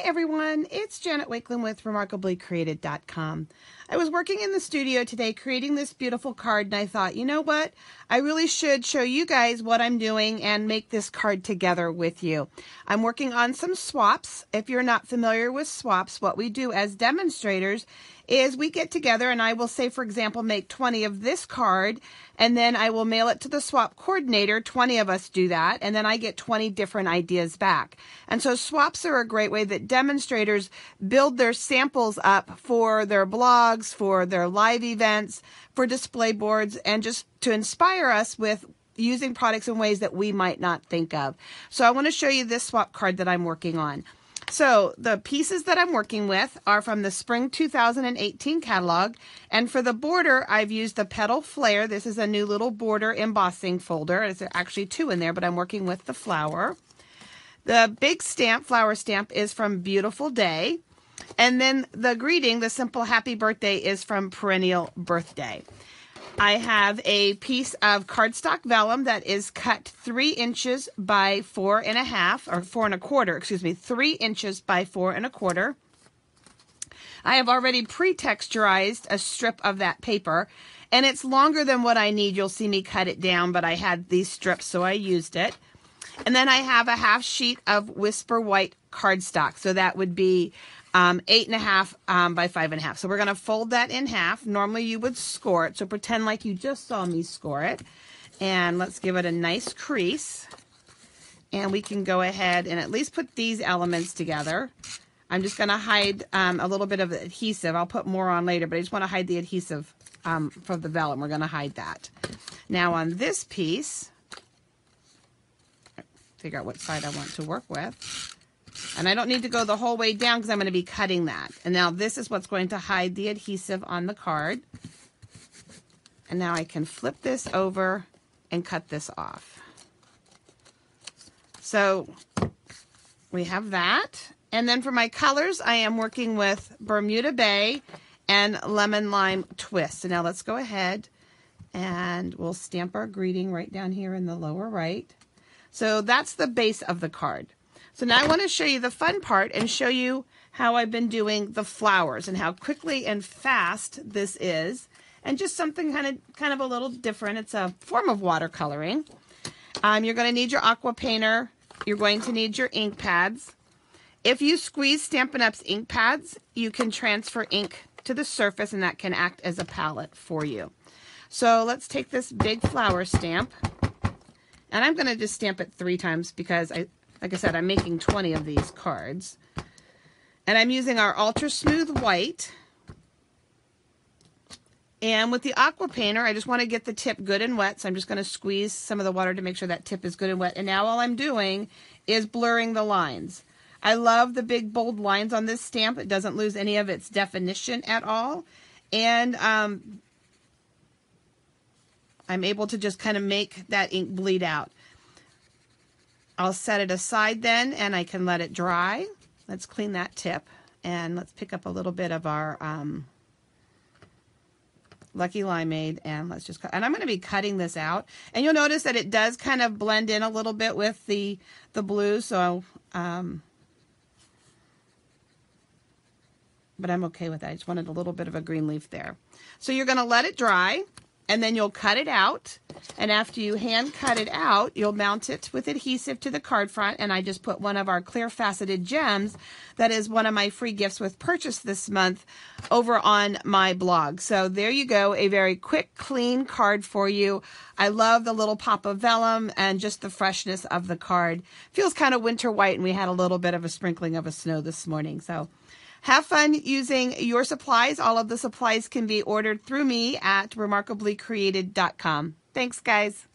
Hi everyone, it's Janet Wakeland with remarkablycreated.com. I was working in the studio today creating this beautiful card, and I thought, you know what? I really should show you guys what I'm doing and make this card together with you. I'm working on some swaps. If you're not familiar with swaps, what we do as demonstrators is we get together and I will say, for example, make 20 of this card, and then I will mail it to the swap coordinator. 20 of us do that, and then I get 20 different ideas back. And so swaps are a great way that demonstrators build their samples up for their blogs, for their live events, for display boards, and just to inspire us with using products in ways that we might not think of. So I want to show you this swap card that I'm working on. So the pieces that I'm working with are from the Spring 2018 catalog. And for the border, I've used the Petal Flare. This is a new little border embossing folder. There's actually two in there, but I'm working with the flower. The big stamp, flower stamp, is from Beautiful Day. And then the greeting, the simple happy birthday, is from Perennial Birthday. I have a piece of cardstock vellum that is cut 3 inches by 4.5, or 4 1/4, excuse me, 3 inches by 4 1/4. I have already pre-texturized a strip of that paper, and it's longer than what I need. You'll see me cut it down, but I had these strips, so I used it. And then I have a half sheet of Whisper White cardstock, so that would be 8.5 by 5.5. So we're going to fold that in half. Normally you would score it, so pretend like you just saw me score it. And let's give it a nice crease. And we can go ahead and at least put these elements together. I'm just going to hide a little bit of adhesive. I'll put more on later, but I just want to hide the adhesive from the vellum. We're going to hide that. Now on this piece, figure out what side I want to work with. And I don't need to go the whole way down because I'm going to be cutting that. And now this is what's going to hide the adhesive on the card. And now I can flip this over and cut this off. So we have that. And then for my colors, I am working with Bermuda Bay and Lemon Lime Twist. So now let's go ahead and we'll stamp our greeting right down here in the lower right. So that's the base of the card. So now I want to show you the fun part and show you how I've been doing the flowers and how quickly and fast this is. And just something kind of a little different. It's a form of watercoloring. You're going to need your aqua painter. You're going to need your ink pads. If you squeeze Stampin' Up's ink pads, you can transfer ink to the surface and that can act as a palette for you. So let's take this big flower stamp. And I'm going to just stamp it 3 times because, like I said, I'm making 20 of these cards. And I'm using our Ultra Smooth White. And with the aqua painter, I just want to get the tip good and wet. So I'm just going to squeeze some of the water to make sure that tip is good and wet. And now all I'm doing is blurring the lines. I love the big bold lines on this stamp. It doesn't lose any of its definition at all. And I'm able to just kind of make that ink bleed out. I'll set it aside then and I can let it dry. Let's clean that tip and let's pick up a little bit of our Lucky Limeade and let's just cut. And I'm going to be cutting this out. And you'll notice that it does kind of blend in a little bit with the blue. So, but I'm okay with that. I just wanted a little bit of a green leaf there. So you're going to let it dry. And then you'll cut it out. And after you hand cut it out, you'll mount it with adhesive to the card front. And I just put one of our clear faceted gems. That is one of my free gifts with purchase this month over on my blog. So there you go. A very quick, clean card for you. I love the little pop of vellum and just the freshness of the card. Feels kind of winter white, and we had a little bit of a sprinkling of a snow this morning. So have fun using your supplies. All of the supplies can be ordered through me at remarkablycreated.com. Thanks, guys.